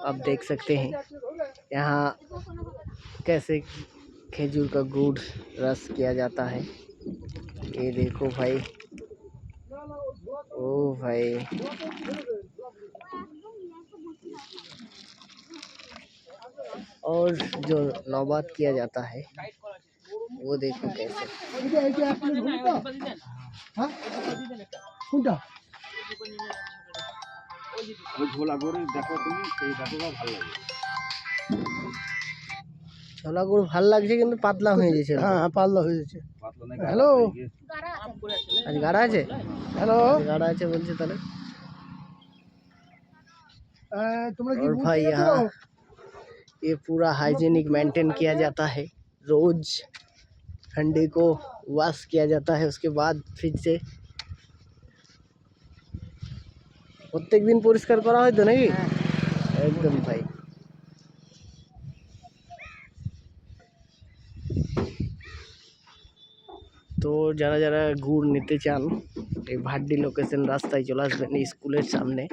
आप देख सकते हैं यहाँ कैसे खजूर का गुड़ रस किया जाता है। ये देखो भाई, ओ भाई, और जो नौबात किया जाता है वो देखो कैसे। ছোলা গুড় ভাল লাগছে কিন্তু পাতলা হয়ে যাচ্ছে। হ্যাঁ পাতলা হয়ে যাচ্ছে। হ্যালো, আজ গাড়া আছে। হ্যালো, गाढ़ा আছে বলছে তাহলে। তোমরা কি और भाई यहाँ ये पूरा हाइजीनिक मेंटेन किया जाता है। रोज हंडी को वॉश किया जाता है, उसके बाद फिर से प्रत्येक दिन পরিষ্কার করা হয় তো নাকি? একদম ভাই। তো যারা যারা গুড় নিতে চান এই ভাড্ডি লোকেশন রাস্তায় চলে আসবেন স্কুলের সামনে,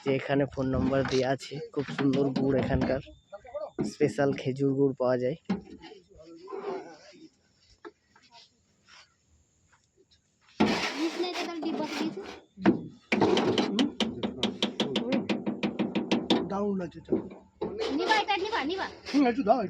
যে এখানে ফোন নম্বর দেওয়া আছে। খুব সুন্দর গুড়, এখানকার স্পেশাল খেজুর গুড় পাওয়া যায়। দারুণ লাগছে। নিবা এটা নিবা নিবা একটু দাও।